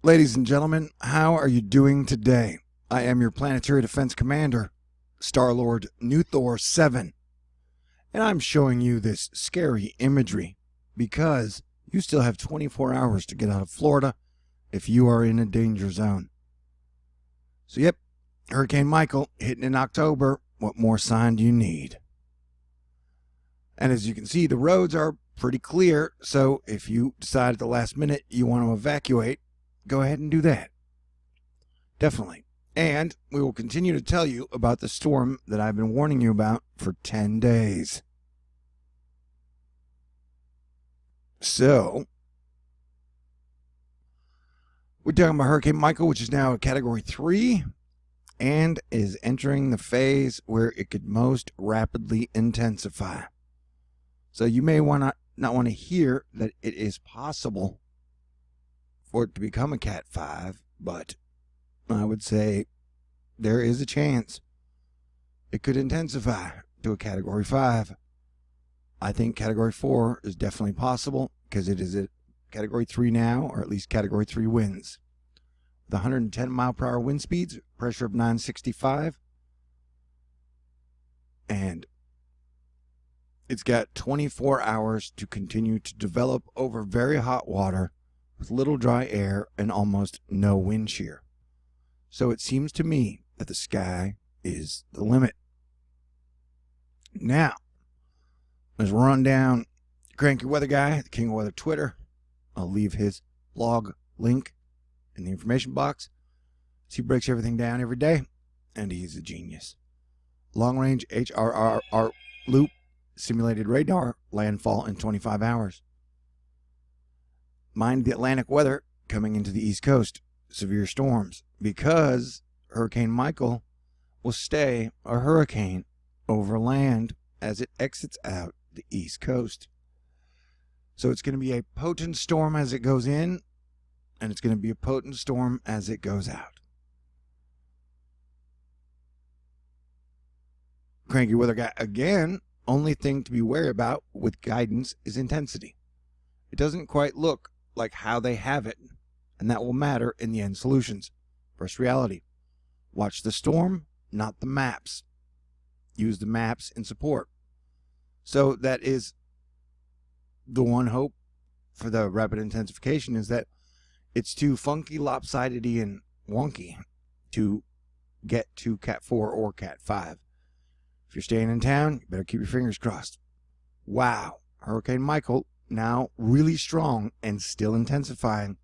Ladies and gentlemen, how are you doing today? I am your planetary defense commander, Star-Lord New Thor 7, and I'm showing you this scary imagery because you still have 24 hours to get out of Florida if you are in a danger zone. So yep, Hurricane Michael hitting in October. What more sign do you need? And as you can see, the roads are pretty clear, so if you decide at the last minute you want to evacuate, go ahead and do that. Definitely. And we will continue to tell you about the storm that I've been warning you about for 10 days. So, we're talking about Hurricane Michael, which is now a Category 3 and is entering the phase where it could most rapidly intensify. So you may not want to hear that it is possible for it to become a Cat 5, but I would say there is a chance it could intensify to a Category 5. I think Category 4 is definitely possible because it is a Category 3 now, or at least Category 3 winds. With 110 mile per hour wind speeds, pressure of 965, and it's got 24 hours to continue to develop over very hot water with little dry air and almost no wind shear. So it seems to me that the sky is the limit. Now, let's run down Cranky Weather Guy, the King of Weather Twitter. I'll leave his blog link in the information box. He breaks everything down every day, and he's a genius. Long range HRRR loop, simulated radar, landfall in 25 hours. Mind the Atlantic weather coming into the East Coast. Severe storms, because Hurricane Michael will stay a hurricane over land as it exits out the East Coast. So it's going to be a potent storm as it goes in, and it's going to be a potent storm as it goes out. Cranky Weather Guy, again, only thing to be wary about with guidance is intensity. It doesn't quite look like how they have it, and that will matter in the end solutions. First reality. Watch the storm, not the maps. Use the maps in support. So that is the one hope for the rapid intensification, is that it's too funky, lopsided, and wonky to get to Cat 4 or Cat 5. If you're staying in town, you better keep your fingers crossed. Wow, Hurricane Michael now really strong and still intensifying.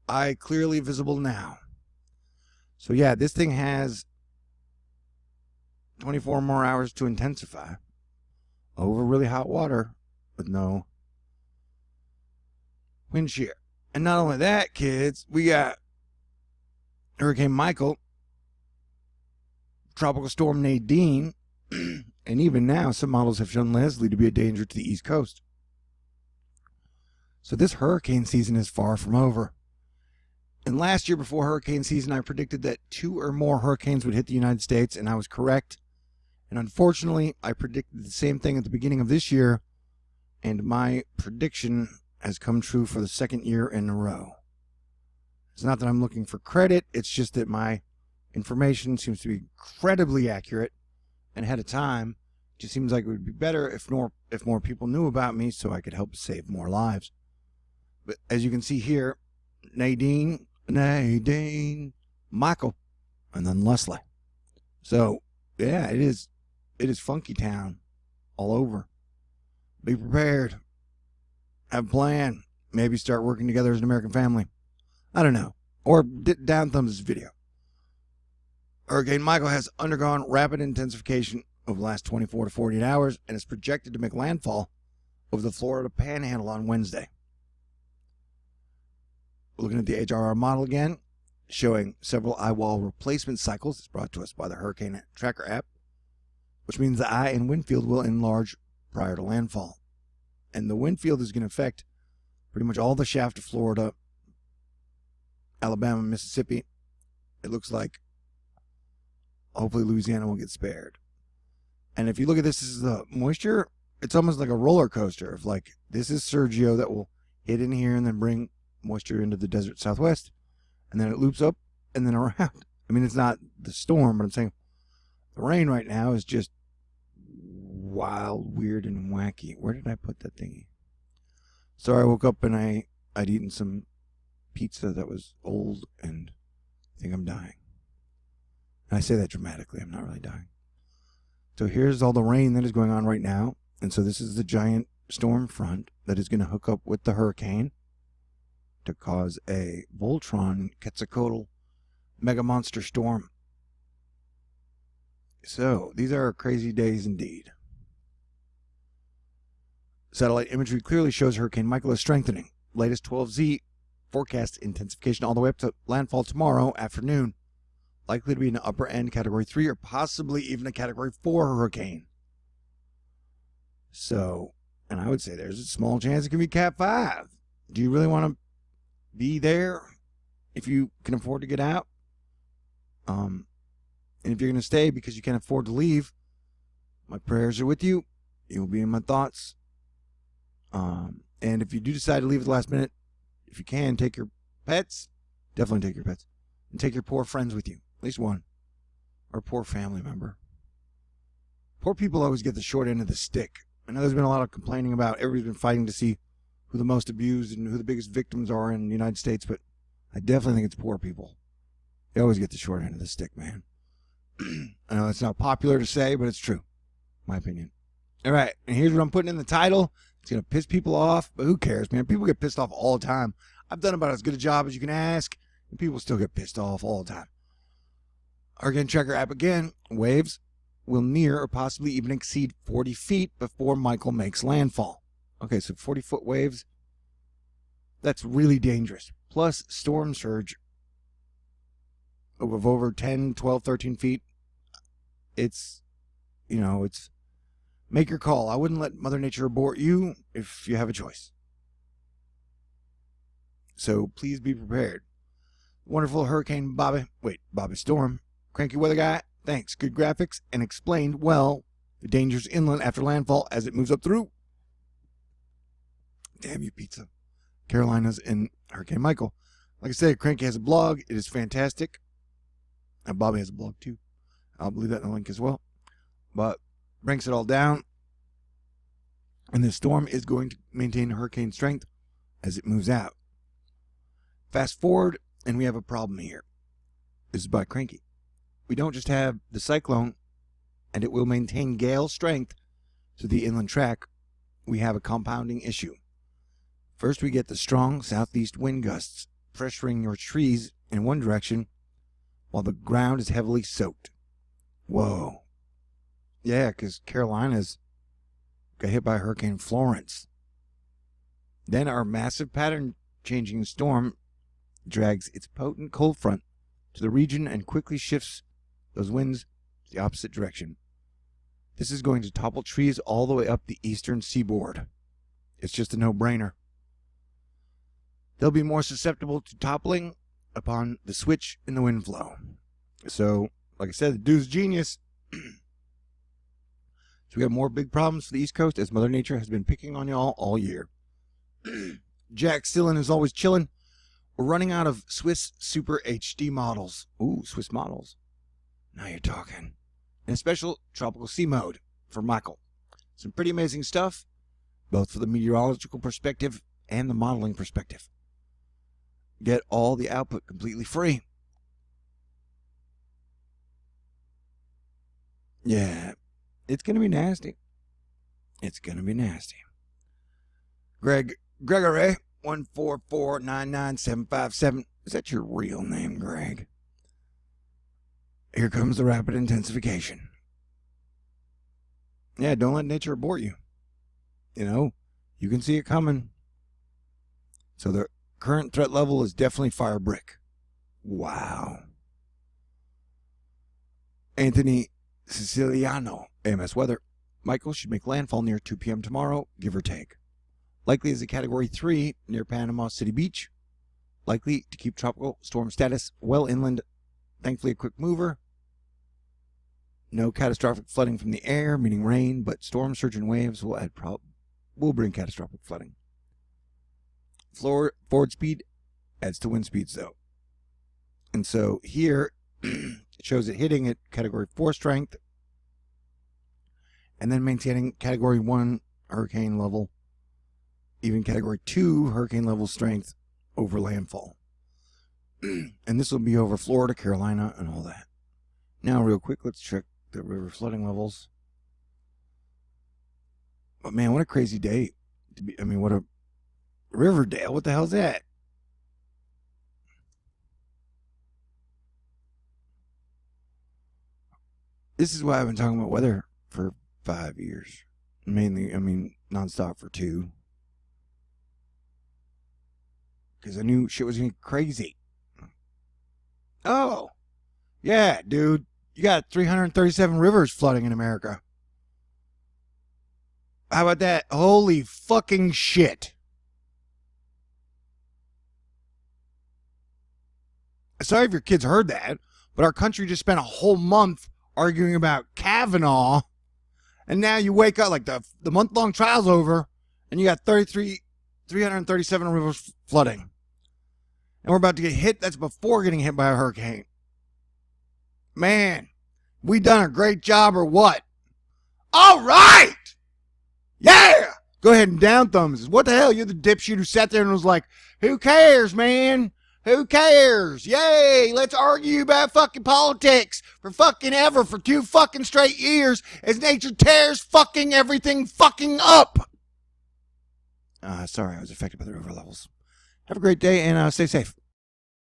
Eye clearly visible now. So yeah, this thing has 24 more hours to intensify over really hot water with no wind shear. And not only that, kids, we got Hurricane Michael, Tropical Storm Nadine, and even now some models have shown Leslie to be a danger to the East Coast. So this hurricane season is far from over. And last year before hurricane season, I predicted that 2 or more hurricanes would hit the United States, and I was correct. And unfortunately, I predicted the same thing at the beginning of this year, and my prediction has come true for the second year in a row. It's not that I'm looking for credit, it's just that my information seems to be incredibly accurate and ahead of time. It just seems like it would be better if more people knew about me so I could help save more lives. But as you can see here, Nadine, Michael, and then Leslie. So, yeah, it is funky town all over. Be prepared. Have a plan. Maybe start working together as an American family. I don't know. Or down thumbs this video. Hurricane Michael has undergone rapid intensification over the last 24 to 48 hours and is projected to make landfall over the Florida Panhandle on Wednesday. Looking at the HRR model again, showing several eye wall replacement cycles. It's brought to us by the Hurricane Tracker app, which means the eye and wind field will enlarge prior to landfall. And the wind field is going to affect pretty much all the shaft of Florida, Alabama, Mississippi. It looks like hopefully Louisiana will get spared. And if you look at this as the moisture, it's almost like a roller coaster of like, this is Sergio that will hit in here and then bring moisture into the desert Southwest. and then it loops up and then around. I mean, it's not the storm, but I'm saying the rain right now is just wild, weird, and wacky. Where did I put that thingy? So I woke up and I'd eaten some pizza that was old, and I think I'm dying. And I say that dramatically. I'm not really dying. So here's all the rain that is going on right now. And so this is the giant storm front that is going to hook up with the hurricane to cause a Voltron Quetzalcoatl mega monster storm. So these are crazy days indeed. Satellite imagery clearly shows Hurricane Michael is strengthening. Latest 12Z forecast intensification all the way up to landfall tomorrow afternoon. Likely to be an upper end Category 3 or possibly even a Category 4 hurricane. So, and I would say there's a small chance it can be Cat 5. Do you really want to be there if you can afford to get out? And if you're going to stay because you can't afford to leave, my prayers are with you. You'll be in my thoughts. And if you do decide to leave at the last minute, if you can, take your pets. Definitely take your pets. And take your poor friends with you. At least one. Or a poor family member. Poor people always get the short end of the stick. I know there's been a lot of complaining about everybody's been fighting to see who the most abused and who the biggest victims are in the United States, but I definitely think it's poor people. They always get the short end of the stick, man. I know it's not popular to say, but it's true. My opinion. All right, and here's what I'm putting in the title. It's going to piss people off, but who cares, man? People get pissed off all the time. I've done about as good a job as you can ask, and people still get pissed off all the time. Hurricane Tracker app again. Waves will near or possibly even exceed 40 feet before Michael makes landfall. Okay, so 40-foot waves. That's really dangerous. Plus storm surge of over 10, 12, 13 feet. It's, it's make your call. I wouldn't let Mother Nature abort you if you have a choice. So please be prepared. Wonderful Hurricane Bobbistorm. Cranky weather guy. Thanks. Good graphics and explained well the dangers inland after landfall as it moves up through. Damn you, pizza. Carolinas and Hurricane Michael. Like I said, Cranky has a blog. It is fantastic. And Bobby has a blog too. I'll leave that in the link as well. But breaks it all down. And this storm is going to maintain hurricane strength as it moves out. Fast forward, and we have a problem here. This is by Cranky. We don't just have the cyclone, and it will maintain gale strength to the inland track. We have a compounding issue. First, we get the strong southeast wind gusts, pressuring your trees in one direction, while the ground is heavily soaked. Whoa. Yeah, because Carolinas got hit by Hurricane Florence. Then our massive pattern-changing storm drags its potent cold front to the region and quickly shifts those winds to the opposite direction. This is going to topple trees all the way up the eastern seaboard. It's just a no-brainer. They'll be more susceptible to toppling upon the switch in the wind flow. So, like I said, the dude's genius. So we have more big problems for the East Coast as Mother Nature has been picking on y'all all year. Jack Stillin is always chilling. We're running out of Swiss Super HD models. Ooh, Swiss models. Now you're talking. And a special tropical sea mode for Michael. Some pretty amazing stuff, both for the meteorological perspective and the modeling perspective. Get all the output completely free. Yeah, it's going to be nasty. It's going to be nasty. Gregory, 1449957. Is that your real name, Greg? Here comes the rapid intensification. Yeah, don't let nature abort you. You can see it coming. So the current threat level is definitely fire brick. Wow. Anthony Siciliano, AMS Weather. Michael should make landfall near 2 p.m. tomorrow, give or take. Likely as a Category 3 near Panama City Beach. Likely to keep tropical storm status well inland. Thankfully a quick mover. No catastrophic flooding from the air, meaning rain, but storm surge and waves will bring catastrophic flooding. Forward speed adds to wind speeds, though. And so here it shows it hitting at Category 4 strength and then maintaining Category 1 hurricane level, even Category 2 hurricane level strength over landfall. And this will be over Florida, Carolina, and all that. Now, real quick, let's check the river flooding levels. But man, what a crazy day to be. I mean, what a Riverdale. What the hell's that? This is why I've been talking about weather for 5 years. Mainly, I mean, nonstop for 2. Because I knew shit was going to be crazy. Oh, yeah, dude. You got 337 rivers flooding in America. How about that? Holy fucking shit. Sorry if your kids heard that, but our country just spent a whole month arguing about Kavanaugh, and now you wake up like the month-long trial's over, and you got 337 rivers flooding. And we're about to get hit. That's before getting hit by a hurricane. Man, we done a great job or what? All right! Yeah! Go ahead and down thumbs. What the hell? You're the dipshit who sat there and was like, who cares, man? Who cares? Yay! Let's argue about fucking politics for fucking ever for 2 fucking straight years as nature tears fucking everything fucking up. Sorry, I was affected by the river levels. Have a great day and stay safe.